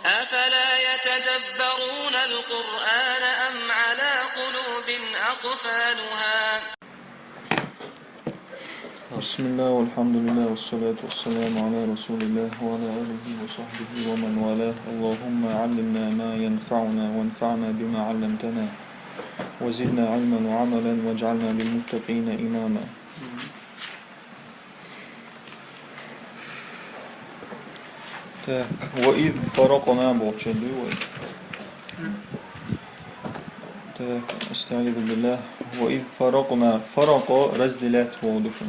أفلا يتدبرون القرآن أم على قلوب أقفالها. بسم الله والحمد لله والصلاة والسلام على رسول الله وعلى آله وصحبه ومن والاه. اللهم علمنا ما ينفعنا وانفعنا بما علمتنا وزدنا علما وعملا واجعلنا للمتقين إماما. وإذ فرقنا بوشدي استعيذ بالله. وإذ فرقنا فرق رزدلات بودشن.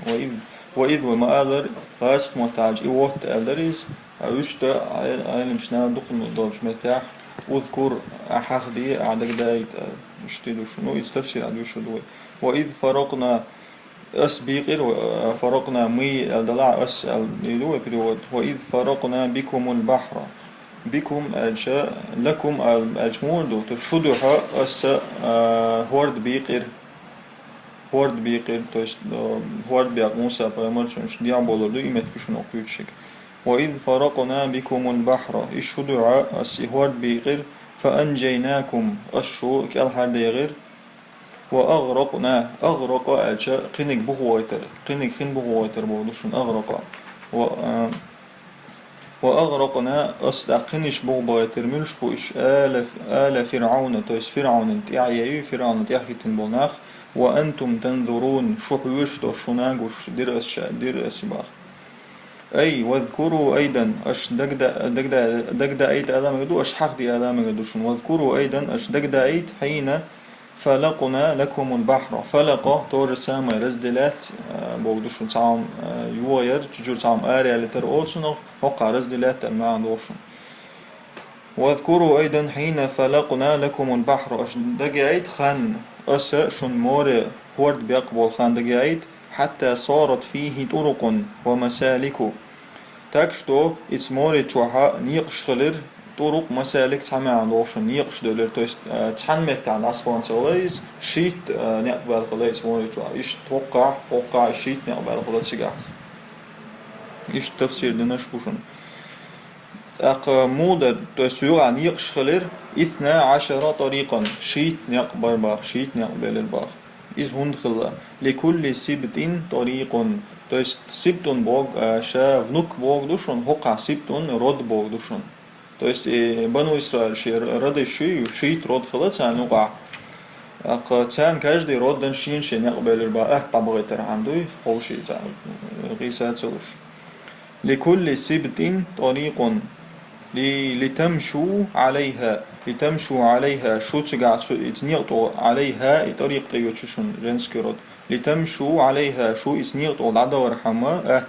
وإذ وما أدر غاسق متعج إيوت أدريز أوشت عالم شنا دخل مقدارش متاح أذكر أحخ دي أعدك دايت اشتدو شنو يستفسر عدوش دوي. وإذ فرقنا أس بيقر فرقنا مي الدلع أس الدلوة بريود. وإذ فرقنا بكم البحر بكم الشاء لكم الجمهور دو تشدوها أس هورد بيقر هورد بيقر توست هورد بيق موسى بيامر شنش ديع بولدو إمت بشن أقيوتشك. وإذ فرقنا بكم البحر إشدوها أس هورد بيقر فأنجيناكم أشو كالحر ديغر وأغرقنا أغرق الشاء قنق بغويتر قنق خن بغويتر بولدوشن أغرق وأغرقنا أستقنش بغبايتر ملش بوش آل فرعون تويس فرعون تيعيي فرعون تيحكي بولناخ وأنتم تنظرون شحوش تو شناغوش دير أسباخ. أي واذكروا أيضا أش دقدا أيت آدم يدو أش حق دي آدم يدوشن. واذكروا أيضا أش دقدا أيت حين فلقنا لكم البحر فلق تور سامي رزدلات بودوشن تعام يوير تجور تعام آريا لتر أوتسنو وقع رزدلات مع دوشن. واذكروا أيضا حين فلقنا لكم البحر أش دقايت خان أس شن موري هورد بيقبل خان دقايت حتى صارت فيه طرق ومسالك تاكشتو إتس موري تشوحا نيقش خلر طرق مسالك تعمل عندوشن نيقش دولر تويست تحنمت عن أسفان تغليز شيت نقبل خليز موري تشوحا إيش توقع شيت نقبل خليز سجع إيش تفسير دناش بوشن مودة تويست يوغا نيقش خلر 12 طريقا شيت نقبل باخ شيت نقبل الباخ إذ هندخل لكل سبت طريق تويست سبتون بوغ شا فنوك بوغ دوشن هقع سبتون رد بوغ دوشن تويست بنو إسرائيل شي رد شيت رد خلص يعني وقع تان كاجدي رد شين شي نقبل الباء طبغي تر عندوي هو شي تاع غيسات سوش. لكل سبت طريق لتمشوا عليها شو تقع تنيقطوا عليها طريق تيوتشون رنسكرود لتمشوا عليها شو اسنيقطوا العدو رحمة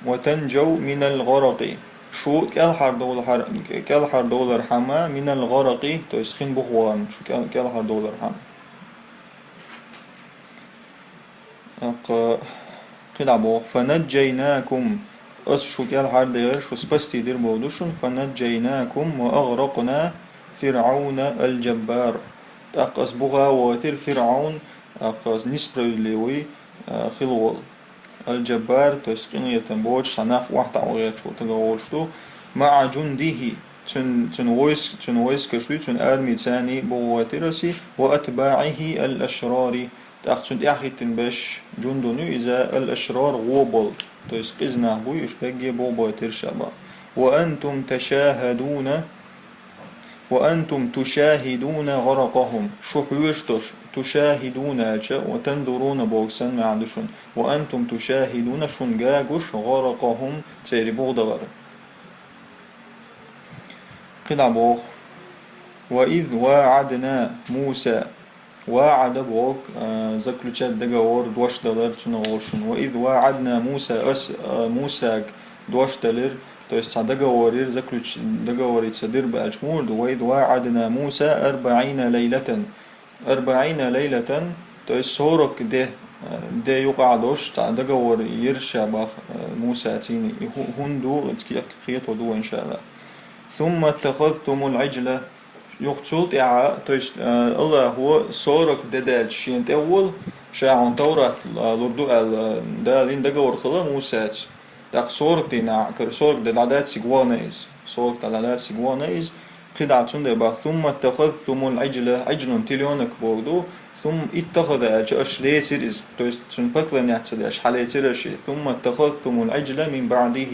وتنجوا من الغرق شو كالحر دول رحمة من الغرق تسخين بخوان شو كالحر دول رحمة قلع بوغ فنجيناكم أس شو كالحر دير شو سبستي دير بودوشن فنجيناكم وأغرقنا فرعون الجبار أقص بغا واتر فرعون أقص نسبرليوي خلول الجبار تسقينية بوج صناف واحد عوغيك شو تقولشتو مع جنده تن ويس كشتو تن آرمي تاني بواترسي وأتباعه الأشرار تأخذ أحد باش جندونو إذا الأشرار غوبل تسقيزنا بو يشبه بواتر شبا وأنتم تشاهدون غرقهم شو حيوشتوش تشاهدون وتنظرون بوكسن ما عندشون وأنتم تشاهدون شنجاجوش غرقهم تسيري بغدغر قلع بوغ. وإذ واعدنا موسى واعد بوغ زكلوشات دقاور دوش دلر تنغوشن. وإذ واعدنا موسى موسى دوش دلر تويست دقاورير زكلوش دقاوري تصدر بأجمور. وإذ واعدنا موسى 40 ليلة تويست سورك ده يقعدوش دقاور يرشا باخ موسى تيني هندو خيطو دو إن شاء الله. ثم اتخذتم العجلة يقتلت تويست الله هو سورك دال شين أول شاعن تورات لردو دالين دقاور خلا موسى داق صورك دينا صورك دلادات سيغوانيز صورك دلادات سيغوانيز قطعة ده ثم اتخذتم العجل عجل تليونك بودو ثم اتخذ اش ليسيرز تو است سن بكلن يحصل اش حاليتيرشي ثم اتخذتم العجل من بعده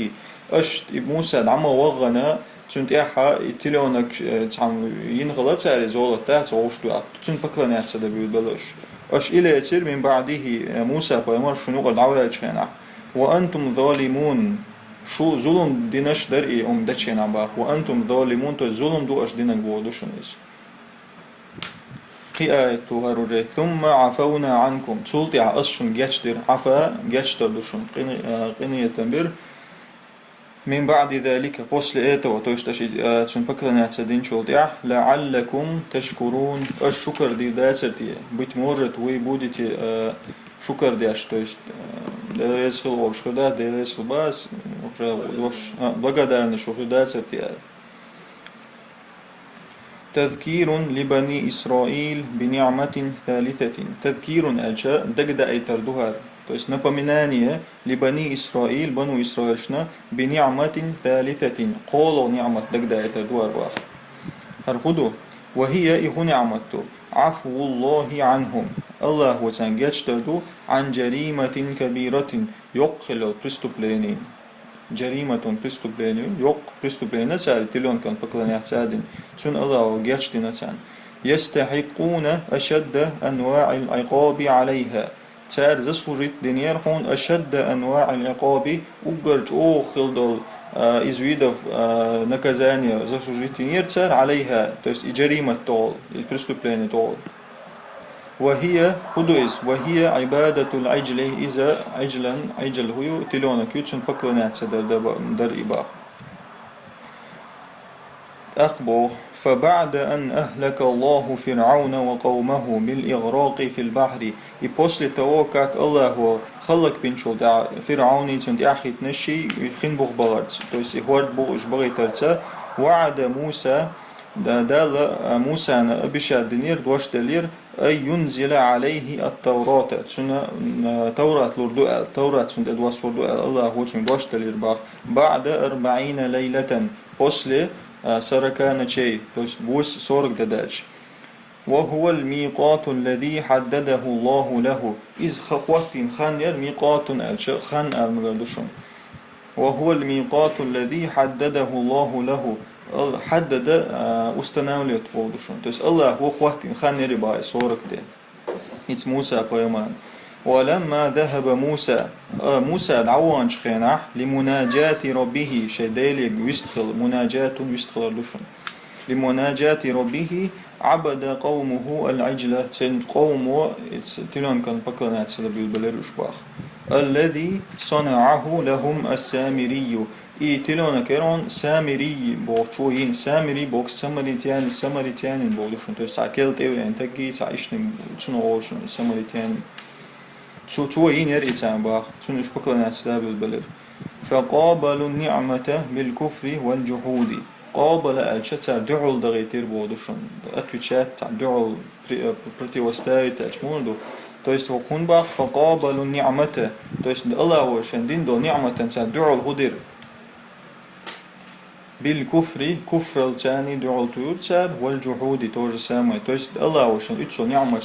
اش موسى عما وغنا تنت احا تليونك تعم ينغلط على زولت تاع وشتو تن بكلن يحصل بيبلش اش الى يصير من بعده موسى بيمر شنو قد عوض شينا وانتم ظالمون شو ظلم دينش دري دچينا باخ وانتم ظالمون تو ظلم دو اش دينك بودوشنيز قياية هروجي ثم عفونا عنكم تولتي عشن جشتر عفا جشتر دوشن قنية تنبير من بعد ذلك بوصل ايتو توشتشي تشن بكرنا تسدين شولتي لعلكم تشكرون الشكر دي داسرتي بتمرت وي بودتي شكر ديش то есть дересхил вошкада дересхил бас уже благодарность что дасртي تذكير لبني إسرائيل بنعمة ثالثة تذكير أجا دقدا أي تردوها то есть напоминание لبني إسرائيل بنو إسرائيل شنا بنعمة ثالثة قولوا نعمة دقدا أي تردوها باخ هرخدو وهي إيه نعمته عفو الله عنهم الله وتنجيش تردو عن جريمة كبيرة يقل البرستوبلينين جريمة برستوبلينين يق برستوبلينين سال تلون كان فكرنا يحتاجين تون الله وجيش تنتان يستحقون أشد أنواع العقاب عليها تار زسلوجت دنيار هون أشد أنواع العقاب وجرج أو خلدل إزويدف نكزانيا زسلوجت دنيار تار عليها تست جريمة طول البرستوبلينين طول وهي خدوز وهي عبادة العجل إذا عجل هو تلونا كيوتشن بكلنا تسدر در إباح أقبو فبعد أن أهلك الله فرعون وقومه بالإغراق في البحر يبوصل توقعك الله خلق بنشو دع فرعوني تند أخيت نشي يخين بغ بغرت تويس إهوارد بغش بغي ترتا وعد موسى دال موسى أبشا دنير دوش دلير أي ينزل عليه التوراة تسنى توراة لردو التوراة تسنى دوش لردو الله هو تسنى دوش دلير باخ بعد 40 ليلة بوصل سركان شيء بوس سورك دداج وهو الميقات الذي حدده الله له إذ خوات خانير ميقات خان المغردشون وهو الميقات الذي حدده الله له حدد استناوليت بودشون تس الله هو خوات خانير باي سورك ده إتس موسى بيمان ولما ذهب موسى دعوان شخينح لمناجاة ربه شديلك يستخل مناجاة يستخل لشون لمناجاة ربه عبد قومه العجلة سند قومه تلون كان بكرنا تسلبي البلر أشباخ الذي صنعه لهم السامري تلون كيرون سامري بوشوين سامري بوك سامريتيان بولشون تساكل تيو انتكي تعيشن تنوشون سامريتيان شو ينير إنسان باخ شنو شبكنا أسلاب البلد فقابلوا النعمة بالكفر والجحود قابل أجتر دعول دغيتير بودشون أتوشات دعول برتي وستاي تأجموندو تويست هون باخ فقابلوا النعمة تويست الله وشندين دو نعمة دعول هدير بالكفر كفر الثاني دعول تيور والجحود توج سامي تويست الله وشن إتسو نعمة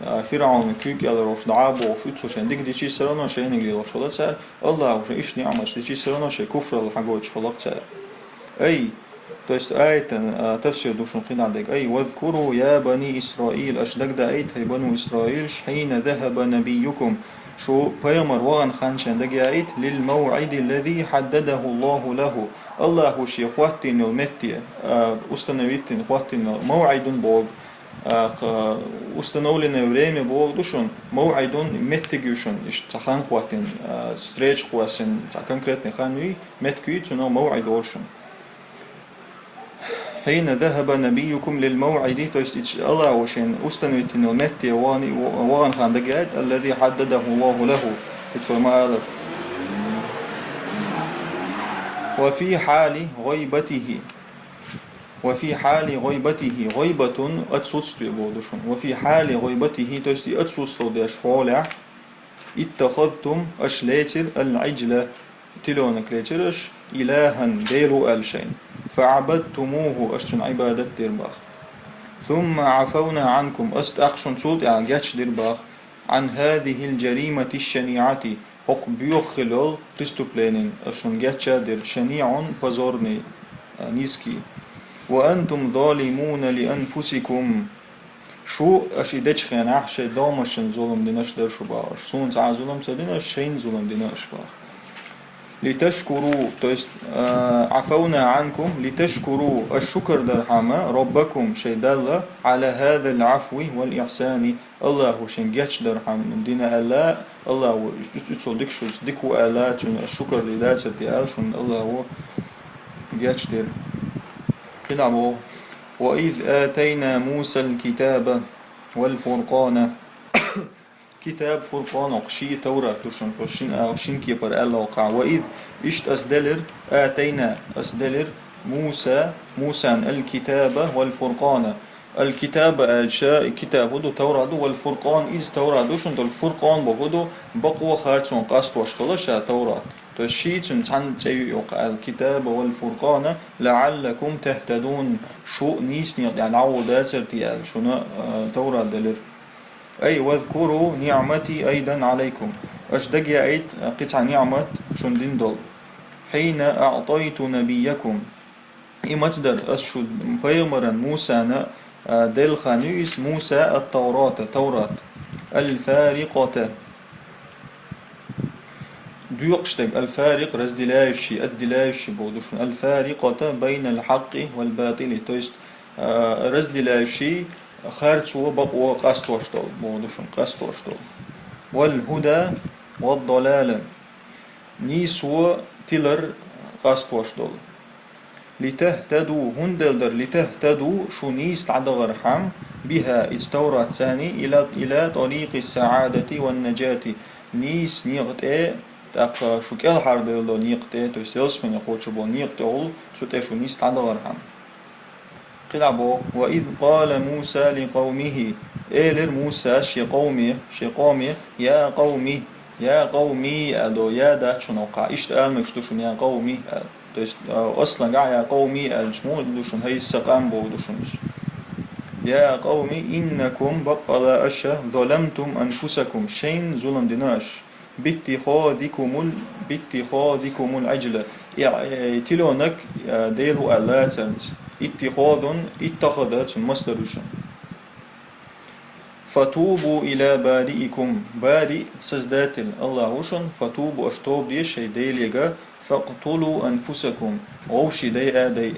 فرعون كيك على روش دعابو وش إتسوشن ديك ديشي سرنا شيء نقلي روش خلاص سر الله وش إيش نعمة ديشي سرنا شيء كفر الحاجات خلاص سر أي توست آية تفسير دوشن قين عندك أي واذكروا يا بني إسرائيل أشدق دا أيت هي بنو إسرائيل حين ذهب نبيكم شو بيمر وغن خانشان دق آيت للموعد الذي حدده الله له الله وش يخواتين المتي استنويتين خواتين موعد بوغ установленное время было душон موعد متجوشون إيش تخان خواتين ستريج خواسين конкретный خانوي متكوي تنو موعد أورشون حين ذهب نبيكم للموعد تويست الله وشين استنويتين المتي وان خان دقات الذي حدده الله له ما وفي حال غيبته غيبة أتسوس بودشون وفي حال غيبته توستي أتسوس داش حولع اتخذتم أشلاتر العجلة تلونك ليترش إلها ديلو الشين فعبدتموه أشتن عبادة ديرباخ ثم عفونا عنكم أست أقشن صوت يعني جاتش ديرباخ عن هذه الجريمة الشنيعة هق بيوخلل بريستوبلينين أشن جاتشا دير شنيع بزورني نيسكي وأنتم ظالمون لأنفسكم شو أشي دتش خيان أحشي دامشن ظلم ديناش در شو باش سون تاع ظلم تديناش شين ظلم ديناش باش لتشكروا عفونا عنكم لتشكروا الشكر درحمة ربكم شيدالله على هذا العفو والإحسان الله شنجتش درحم دينا ألا الله يتصدق شو صدقوا ألا الشكر لله ستيال شن الله جتش در كلامه وإذ آتينا موسى الكتاب والفرقان كتاب فرقان أقشي توراة تشن قشين أقشين كيبر الله وقع وإذ إشت أسدلر آتينا أسدلر موسى الكتاب والفرقان الكتاب الشاء كتاب هدو توراة والفرقان إز توراة شن الفرقان بهدو بقوة خارجون قاست واشخلش توراة تشيت تن يقع الكتاب والفرقان لعلكم تهتدون شو نيسني يعني عودات ارتيال شنو توراة دلر أي واذكروا نعمتي أيضا عليكم أشدق يأيت قطع نعمة شندين دول حين أعطيت نبيكم إمتدر أشد بيغمرا موسى دل خانيس موسى التوراة الفارقة ديوقشتك الفارق رزدلايشي الدلايشي بودوشن الفارقة بين الحق والباطل تويست رزدلايشي خارج وبقوا قاست واشتول بودوشن قاست واشتول والهدى والضلال نيسو تيلر قاست واشتول لتهتدوا هندلدر لتهتدوا شو نيس تعدغر حم بها استورات ثاني إلى طريق السعادة والنجاة نيس نيغت تاق شو كل حرب يلو نيغت تويست من يقول شو نيغت أول شو تشو نيس تعدغر حم قلعبو وإذ قال موسى لقومه إيلر موسى شقومي يا قومي أدو يا دا شنوقع إشتغل مكشتوشن يا قومي أصلا قاع يا قومي الجمود دوشن هاي السقام بودوشن يا قومي إنكم بقى أشا ظلمتم أنفسكم شين ظلم ديناش باتخاذكم العجلة تلونك ديرو ألاتنت اتخاذ اتخذت مصدرشن فتوبوا إلى بارئكم بارئ سزدات الله وشن فتوبوا أشتوب دي شي ديليغا فاقتلوا أنفسكم ووشي دي آدي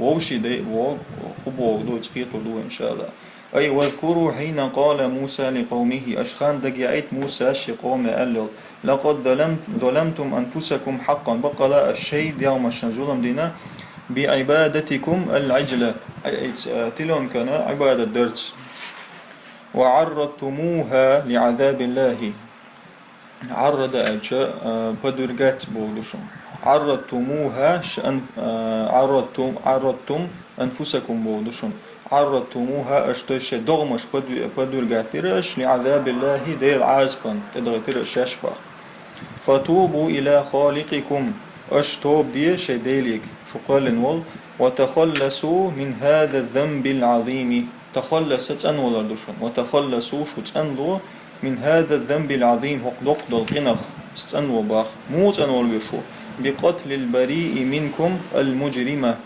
ووشي دي وخبوا دو تقيتوا دو إن شاء الله أي واذكروا حين قال موسى لقومه أشخان دقيعت موسى شقوم ألل لقد ظلمتم أنفسكم حقا بقى الشيء يوم الشنزولم دينا بعبادتكم العجلة تلون كان عبادة درس وعرضتموها لعذاب الله عرض أجا بدرجات بودشون عرضتموها عرضتم أنفسكم بودشون عرضتموها أشتش دغمش بدرجاترش لعذاب الله ديل عازبا تدغترش يشبه فتوبوا إلى خالقكم أشتوب دي شديليك شو قال نول وتخلصوا من هذا الذنب العظيم تخلصت تنول دوشون وتخلصوا شو تنلو من هذا الذنب العظيم هقدق دلقنخ استنو باخ مو تنول بشو بقتل البريء منكم المجرمة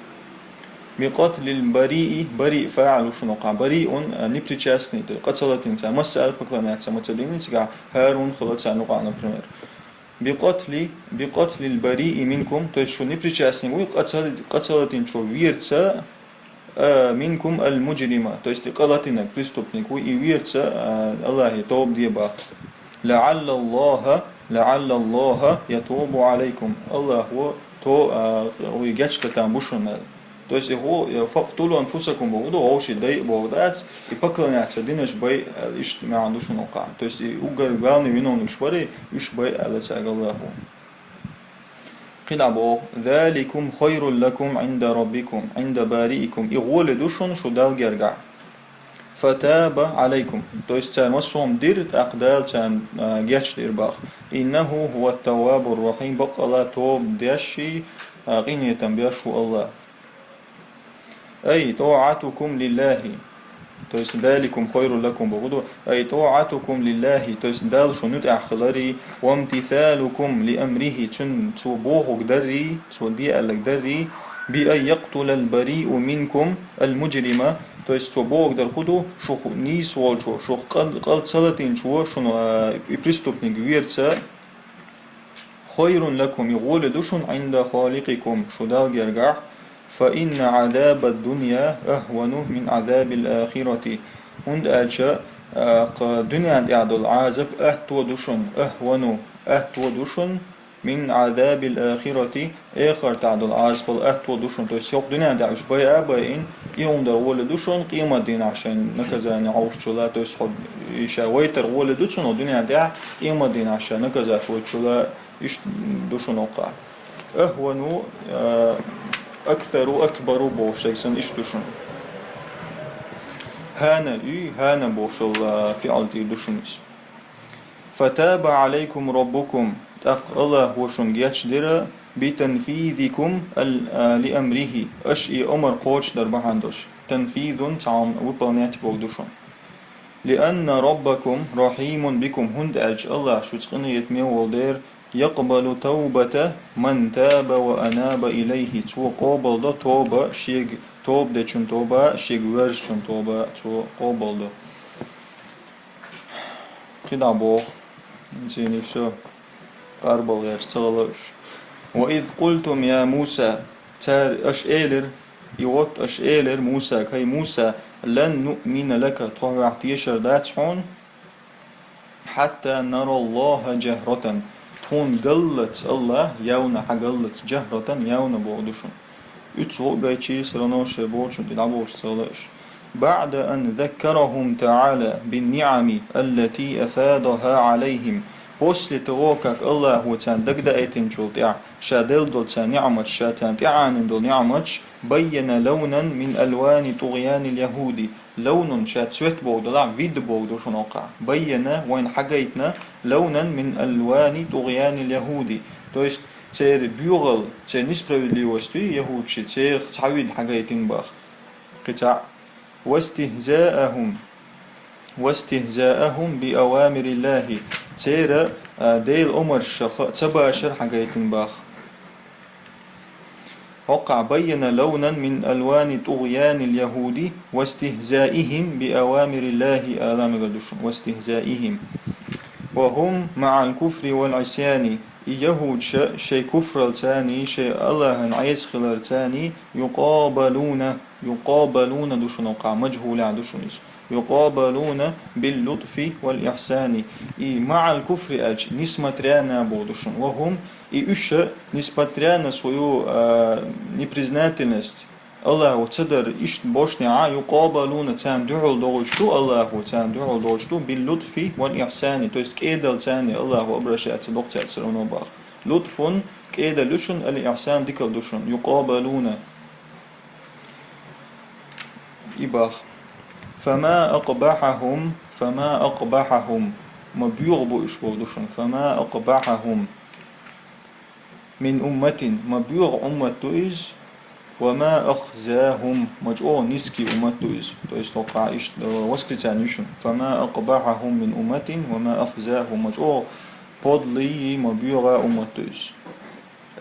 بقتل البريء بريء فاعل شنو قا بريء نبتشاسني قتلت انت مسألة بكلانات متديني تقع هارون خلط نقع نبرمير بقتل البريء منكم تشو نبتشاسني وقتلت انشو ويرتسا منكم المجرمة تويست قلتنا بريستوبنيك ويرتسا الله توب ديبا لعل الله يتوب عليكم الله هو تو ويجاتش تامبوشنا تويست هو فقتلوا انفسكم بودو اوشي داي بودات يبقلنات دينش باي ايش ما عندوش نوقع تويست اوغر غالني وينونك شبري يش باي على تاع الله قلعبو ذلكم خير لكم عند ربكم عند بارئكم إغول دوشن شو دال جرجع فتاب عليكم تويست تان وصوم ديرت أقدال تان جاتش دير باخ إنه هو التواب الرحيم بق الله توب ديشي غينية بيشو الله أي طاعتكم لله تويست ذلكم خير لكم بغدو أي طاعتكم لله تويست دال شنود أخلري وامتثالكم لأمره تن توبوه دري تودي ألك دري بأن يقتل البريء منكم المجرمة تويست توبوه در خدو شو نيس والشو شو قل سلطين شو شنو بريستوبنيك ويرتسا خير لكم يقول دوشن عند خالقكم شو دال جرجع فإن عذاب الدنيا أهون من عذاب الآخرة هند ألشا دنيا يعدل عذاب أهون أهتو من عذاب الآخرة آخر تعدل عذاب أهتو دوشن تو سيوق دنيا دعوش بيا أبين يوم در ول دوشن قيمة دين عشان نكذا نعوش شلا تو يسحب يشاويتر ول دوشن ودنيا دع قيمة دين عشان نكذا فوت شلا إيش دوشن وقع أهون أكثر أكبر بوش يكسن إيش دوشن هانا بوش فعل دي دوشنيس فتاب عليكم ربكم الله وشن جاتش ديرا بتنفيذكم لأمره أشي أمر قوش در بحندش تنفيذ تعم وبلنات بودوشن لأن ربكم رحيم بكم هند ألج الله شو تقني يتمي والدير يقبل توبة من تاب وأناب إليه تو قابل ده توبة شيء توب ده چون توبة شيء ورش چون توبة تو قابل ده كده بوخ زيني شو قربل يشتغلش وإذ قلتم يا موسى تار أشئلر يوت أشئلر موسى كي موسى لن نؤمن لك طوع احتيشر داتحون حتى نرى الله جهرة تون قلت الله يونا حقلت جهرة يونا بودشون اتسوق جايتشي سرنوش بوشن تلعبوش سغلاش بعد أن ذكرهم تعالى بالنعم التي أفادها عليهم после того, как Аллах дагда этим чултя, шадел дол ца ни'мат шатан ти'анин дол ни'мат, байяна лаунан мин алвани тугьяни اليهودي لون شات سويت بودلا فيد بودو شنوقع بينا وين حقيتنا لونا من ألوان طغيان اليهودي то есть تير بيغل تير несправедливости يهود شي تير تعويد حقيتين باخ قطع واستهزاءهم بأوامر الله تير ديل أمر الشخ تباشر حقيتين باخ وقع بين لونا من ألوان طغيان اليهود واستهزائهم بأوامر الله واستهزائهم وهم مع الكفر والعصيان يهود شيء كفر الثاني شيء الله عيس خلال الثاني يقابلون دوشن وقع مجهول عن دوشنيس يقابلون باللطف والإحسان مع الكفر أج نسمتريانا بودوشن وهم несмотря на свою непризнательность Аллаху цедер ишт бошня юқабалуна цан ду'ул догочту Аллаху цан ду'ул догочту бил лутфи вал ихсани то есть кедал цани Аллаху обращается доктор сравно бах лутфун кеда лушун ал ихсан дикал душун юқабалуна ибах فما أقبحهم ما بيغبو إشبو دشن فما أقبحهم من أمة ما بيغ أمة تويز وما أخزاهم مجؤو نسكي أمة تويز تويز توقع إيش وسكتانيشن فما أقبحهم من أمة وما أخزاهم مجؤو بودلي ما بيغ أمة تويز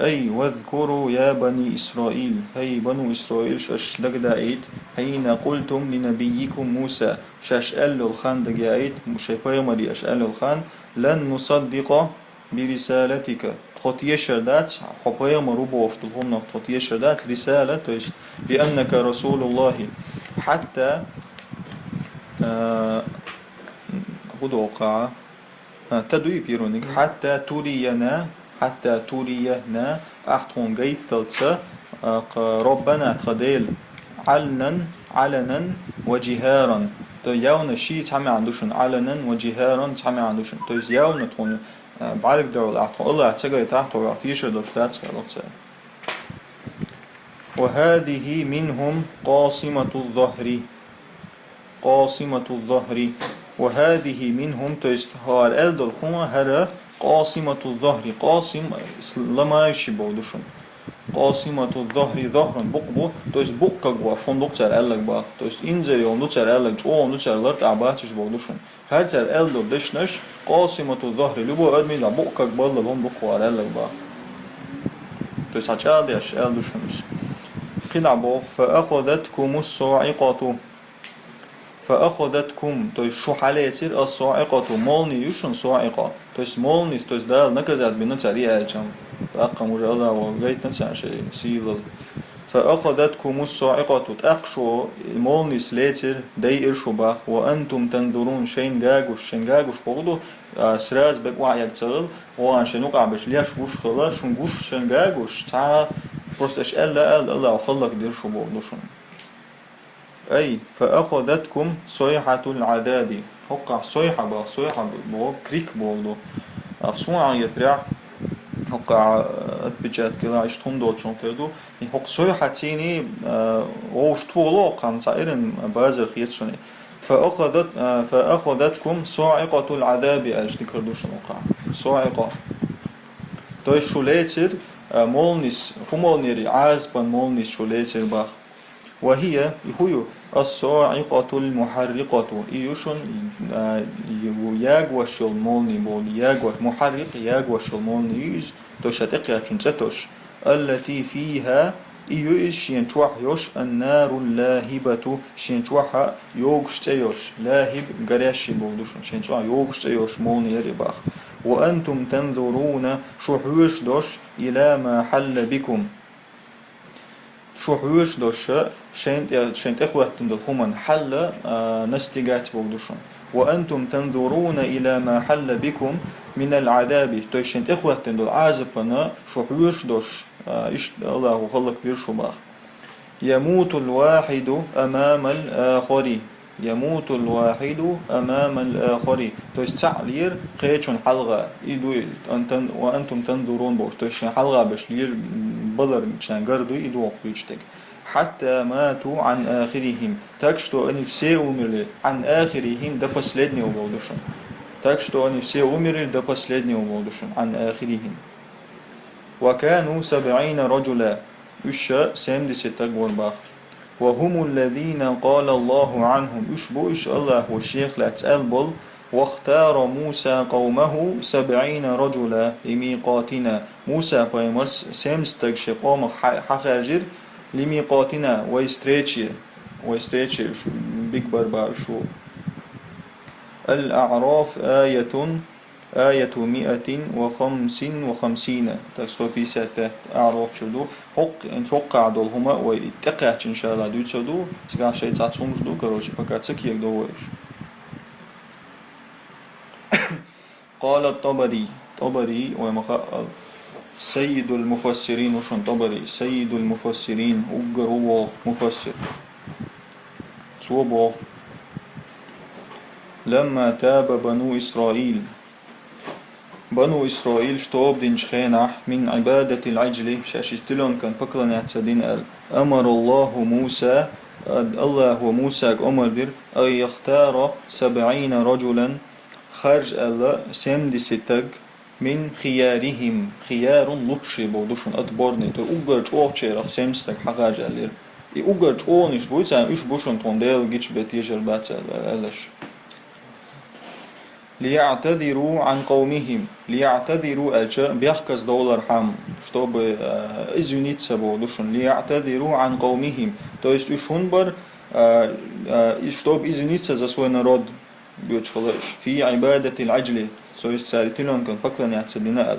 أي واذكروا يا بني إسرائيل هي بنو إسرائيل شاش لقدايت حين قلتم لنبيكم موسى شاش أل الخان دقايت مشي بيمري أشأل الخان لن نصدق برسالتك تخطي شردات حبير مربوش تلهم تخطي شردات رسالة بأنك رسول الله حتى بدوقع تدوي بيرونيك حتى ترينا أحتون جيت تلتسا ربنا تقديل علنا وجهارا تو يونا شي تعمي عندوشن علنا وجهارا تعمي عندوشن تو يونا تون بعرف دول أحتون الله تجي تحت ويعطيش دوشتات خلاص وهذه منهم قاصمة الظهر قاصمة الظهر وهذه منهم تويست هار ألدل خما هرا قاصمة الظهر قاسم لما يشبودشون قاصمة الظهر ظهرا بقبو تويست بقك بوا شون دكتور ألك با تويست إنزل يوم دكتور ألك جو دكتور لرت عباتش بودشون هر تر ألدل دشنش قاصمة الظهر لبو أدمي لا بقك بالله هم بقوار ألك با تويست هتشاديش ألدشونس قلعبوخ فأخذتكم الصاعقة فأخذتكم تويست شو حالاتير الصاعقة مولني يشون صاعقة تويست مولني تويست دال نكزات بنتساري ألجم تأقى مجرد وغيت نتسار شيء سيلل فأخذتكم الصاعقة تأقشو مولني سلاتير دي إرشو باخ وأنتم تنظرون شين جاجوش بغدو سراز بك وعيك تغل وان شنو قابش ليش وش خلا شون وش شين جاجوش تا بروست اش ألا الله وخلق ديرشو بغدوشون أي فأخذتكم صيحة العذاب هقع صيحة با صيحة بو كريك بولدو أصوع يترع هقع أتبجات كلا عشتهم دول شون تردو هق صيحة تيني ووش طولو قام تعيرن بازر خيتسوني فأخذتكم صاعقة العذاب أجل كردوشن وقع صاعقة توي شوليتر مولنس فمولنيري عازبا مولنس شوليتر باخ وهي هو الصاعقة المحرقة إيشون ياغوش المولني بول ياغوش محرق ياغوش المولني يز توشتقيا تنساتوش التي فيها إيش شينشوح يوش النار اللاهبة شينشوح يوغش تيوش لاهب غريشي بولدوشون شينشوح يوغش تيوش مولني رباخ وأنتم تنظرون شحوش دوش إلى ما حل بكم شحوش دوش شنت إخواتن دلخومن حل نستيقات بولدوشون وأنتم تنظرون إلى ما حل بكم من العذاب توي شنت إخواتن دل عازبنا شحوش دوش إيش الله خلق بيرشو باخ يموت الواحد أمام الآخر يموت الواحد أمام الآخر توي تعلير قيتشون حلقة إدو وأنتم تنظرون بوش توي شن حلقة بشلير بلر شان قردو إدو وقبيشتك حتى ماتوا عن آخرهم تكشتو أني все умерли عن آخرهم до последнего болдушун так что они все умерли до последнего болдушун عن آخرهم وكانوا 70 رجلا إشا 70 باخ وهم الذين قال الله عنهم إشبو إش الله والشيخ لا تسأل بل واختار موسى قومه 70 رجلا لميقاتنا موسى بايمرس 70 قوم حخرجر لميقاتنا ويستريتشي بيكبر باشو الأعراف آية 155 تستو بيسات أعراف شدو حق انتوقع دولهما ويتقع إن شاء الله دوت شدو سيقع شيء تعتصوم شدو كروش بكاتسك يقدوش قال الطبري ومخاء سيد المفسرين وشون طبري سيد المفسرين أقروا مفسر صوبه لما تاب بنو إسرائيل شتوب دين شخينح من عبادة العجل شاشتلون كان بكلا نعتدين أمر الله موسى الله وموسى أمر دير أن يختار 70 رجلا خرج الله سمد ستك من خيارهم خيار لطشي بودوشون أتبارني تو أقرج أوهشيرخ سمستك حقاج ألير أقرج أونيش بويتان إش بوشون تونديل جيش بتيجر باتل ألش ليعتذروا عن قومهم ليعتذروا أجا بيحكز دولار حام شتوب إزونيت سبودوشون ليعتذروا عن قومهم تو есть إشون بر شتوب إزونيت سزاسوي نرود بيوتشخلاش في عبادة العجل so ist سارتلون كان بكلا يعتدنا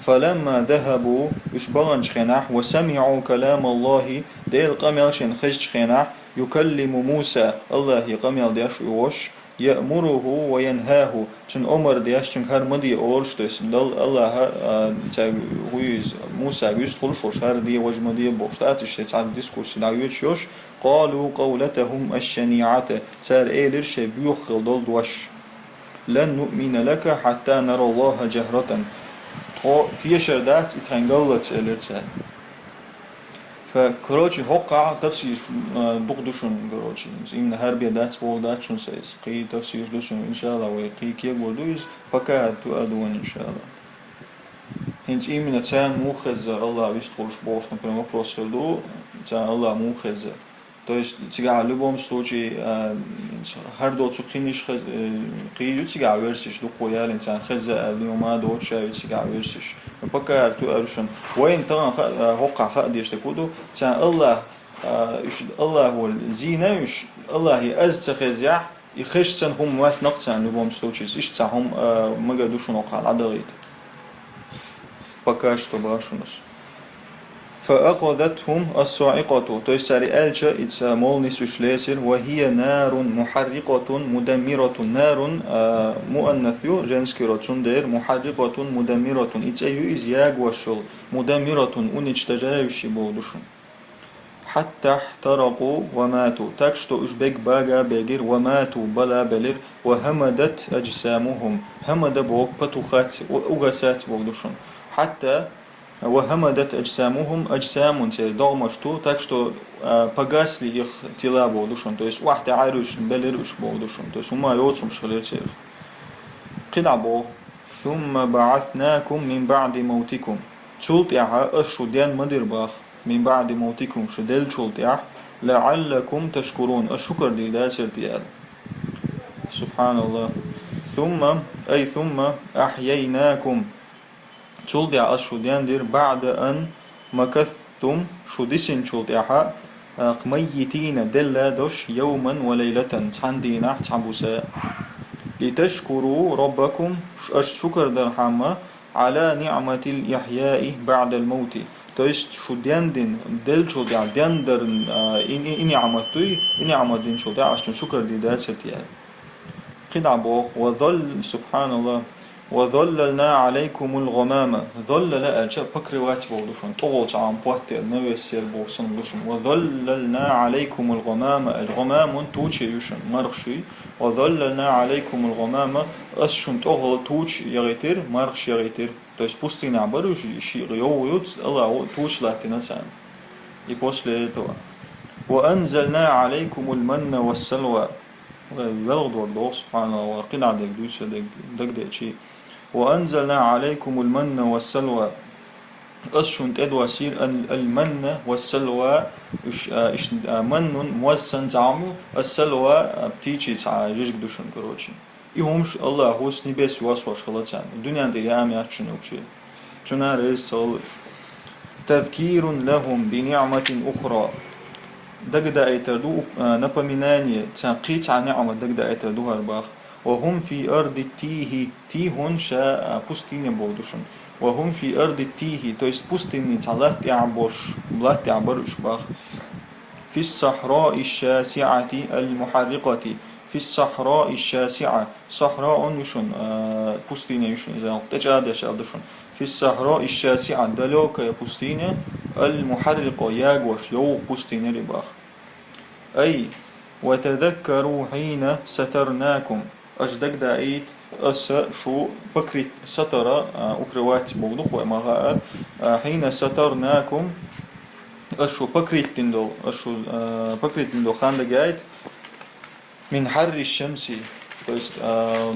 فلما ذهبوا يشبغن شخناح وسمعوا كلام الله ديل قميل شن خج شخناح يكلم موسى الله يقميل ديش يوش يأمره وينهاه تن أمر ديش تن هر مدي أولش تيس دل الله هويز موسى يستخلش وش هر دي وج مدي بوشتات الشيء عن ديسكوس دايوش يوش قالوا قولتهم الشنيعة تار إيلر شي بيوخل دل دوش لن نؤمن لك حتى نرى الله جهرة كيشر دات يتنقلت إلرتها فكروتشي هقع تفسير دقدشون كروتشي إن هربية دات فوق دات شون سيس قي تفسير دوشون إن شاء الله ويقي كيك بردويز بكار تو أردوان إن شاء الله هنج إيمنا تان موخزة الله вистолш Бог, например, вопрос ходу, тан Allah موخزة. То есть тебя в любом случае هردو تقينيش قيلو تيجا ورسش دو قويا الإنسان خزة اليوم دو شاي تيجا ورسش بكار تو أرشن وين طبعا هقع خديش تقولو تان الله الله هو الزينة يش الله يأز تخزيع يخش تان هم وقت نقصان любом случае إيش تان هم مقدوشون وقع العدغيت пока что башунус. فأخذتهم الصاعقة تيساري ألشا إتس مولني سوشليسر وهي نار محرقة مدمرة نار مؤنث جنسكرة تندير محرقة مدمرة إتس أيو إز ياغ وشل مدمرة أنجتجايوشي بودشون حتى احترقوا وماتوا تكشتو أشبك باغا بيجر وماتوا بلا بلر وهمدت أجسامهم همد بوك بتوخات وأغسات بودشون حتى وهمدت أجسامهم أجسام ضغمشتو تكشتو погасли их тела بودشون то есть واحد عايروش بلروش بودشون то есть هما يوصم شغلتير قدعبو ثم بعثناكم من بعد موتكم تشولت يا أشوديان مدير باخ من بعد موتكم شدل تشولت يا لعلكم تشكرون الشكر دي لا سرتيال سبحان الله ثم أحييناكم تشولت يا أشوديان دير بعد أن مكثتم شودسين تشولت يا ميتين دلا دوش يوما وليلة تحندينا تحبوسا لتشكروا ربكم الشكر درحمة على نعمة الإحياء بعد الموت то есть شوديان دل شوديان ديندر إني عمتوي إني عمدين شوديان عشان شكر دي دات ستيان قدع بوخ وظل سبحان الله وظللنا عليكم الغمامة ظلل ألشاء بكروات بودشون طغوت عام بواتر نويسير بوصن بوشن وظللنا عليكم الغمامة الغمام توشي يوشن مرخشي وظللنا عليكم الغمامة أسشن تغل توش يغيتر مرخش يغيتر то есть пустыня оборуж يغيوت الله توش لاتنا سان и после этого وأنزلنا عليكم المن والسلوى ويلغد الله سبحانه وقنا دك دوش دك دك وأنزلنا عليكم المن والسلوى أشنت أدواسير المن والسلوى من موسن تعمو السلوى بتيجي تاع جيش دوشن كروتشي يهمش الله هو سنبس واسواش خلاصان الدنيا دي عام يعشنو شيء تنا رئيس تذكير لهم بنعمة أخرى دقدا يتردو напоминание تنقيت عن نعمة دقدا يتردو هرباخ وهم في أرض التيه تيهون شا пустыня بودشون وهم في أرض التيه то есть пустыни تعلت يعبرش بلات يعبرش باخ في الصحراء الشاسعة المحرقة في الصحراء الشاسعة صحراء يشون пустыня يشون إذا تجادش ألدشون في الصحراء الشاسعة دلوك يا пустыня المحرقة ياغوش يوغ пустыня رباخ أي وتذكروا حين سترناكم أجدك دايت أس شو بكرت سترة أكروات بوضوح ومغار حين سترناكم أشو بكرت تندو أشو بكرت تندو خان دقايت من حر الشمس то есть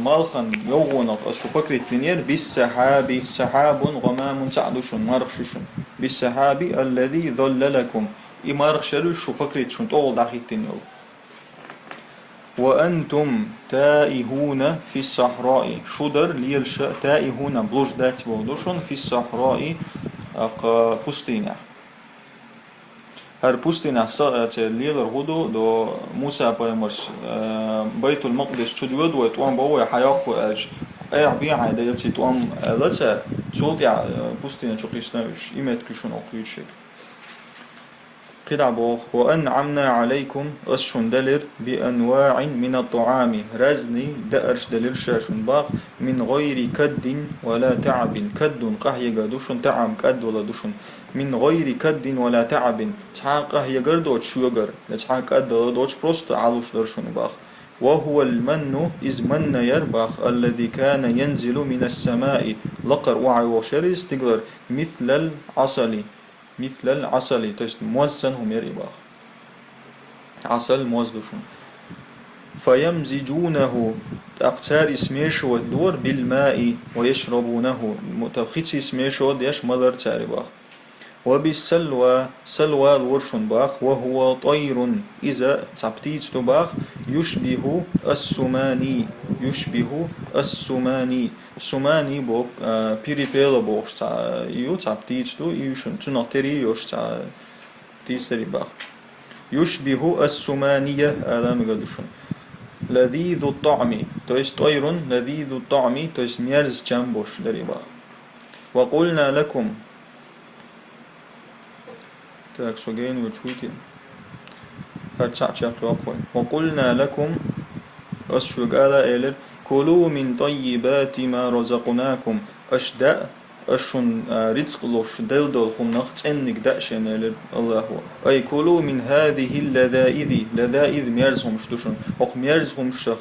مالخن يوغونق أشو بكرت تنير بالسحاب سحاب غمام تعدشون مرخششون بالسحاب الذي ظللكم إمارخ شلوش شو بكرت شون طول داخل تنيو وأنتم تائهون في الصحراء شدر ليلش تائهون بلوش دات بودوشون في الصحراء пустыня هر пустыня ليلر غدو دو موسى بايمرس بيت المقدس شدود وتوان بوي حياق وأج أي عبيعة ديلتي توان لسا تولتي пустыня شقيسناوش إمت كشون أقليشك قدع بوخ وأنعمنا عليكم أشون دلر بأنواع من الطعام رزني دأرش دلر شاشون باخ من غير كد ولا تعب كد قهي قدوشون تعب كد ولا دوشون من غير كد ولا تعب تحاق قهي قردوش شوغر لتحاق كد دوش بروست علوش درشون باخ وهو المن إز من يربخ الذي كان ينزل من السماء لقر وعي وشرس تقدر مثل العسل مثل العسل تست موزن هم يرباخ عسل موزدوشون فيمزجونه أقتار اسميش والدور بالماء ويشربونه متخيط اسميش وديش مدر تارباخ وبالسلوى سلوى الورشن باخ وهو طير إذا تعبتيت باخ يشبه السماني يشبه السماني سماني بوك بيري بيلا بوش تاع يو تعبتيت تو يوشن تنقتري يوش تاع تيستري باخ يشبه السمانية آلام قدوشن لذيذ الطعم تويس طير لذيذ الطعم تويس ميرز جامبوش دريبا وقلنا لكم تاكسوجين وتشويتين وقلنا لكم أشجع إلى كلوا من طيبات ما رزقناكم أشداء أشون رزق لوش دلدل خم نخت إنك دأشن إلى الله هو أي كلوا من هذه لذائذ ميرزهم شدوشن وق ميرزهم شخ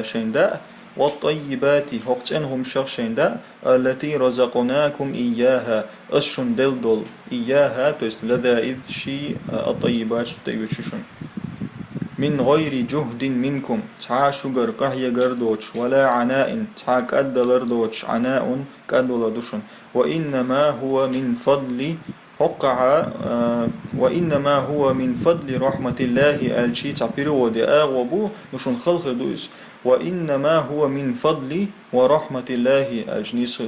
شين داء والطيبات وقت إنهم شخ شين داء التي رزقناكم إياها أشون دلدل إياها تويس لذائذ شي الطيبات شتيوششون من غير جهد منكم تع شجر قهية قردوش ولا عناء تع كد لردوش عناء كد لردوشن وإنما هو من فضل حقع وإنما هو من فضل رحمة الله الشي تعبيرو ودي أغوبو نشون خلق دويس وإنما هو من فضل ورحمة الله الجنيس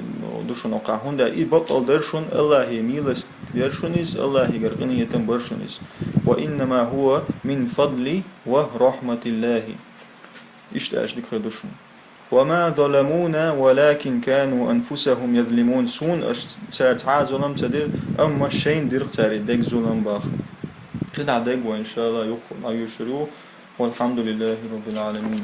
دوشن وقع هندا إبطل درشن الله ميلس درشنيس الله يقرقني يتم برشنيس وإنما هو من فضل ورحمة الله إشتاش ذكر دوشن وما ظلمونا ولكن كانوا أنفسهم يظلمون سون ساتعا ظلم تدير أما الشين دير اختاري ديك ظلم باخ تدع ديك وإن شاء الله يخل والحمد لله رب العالمين.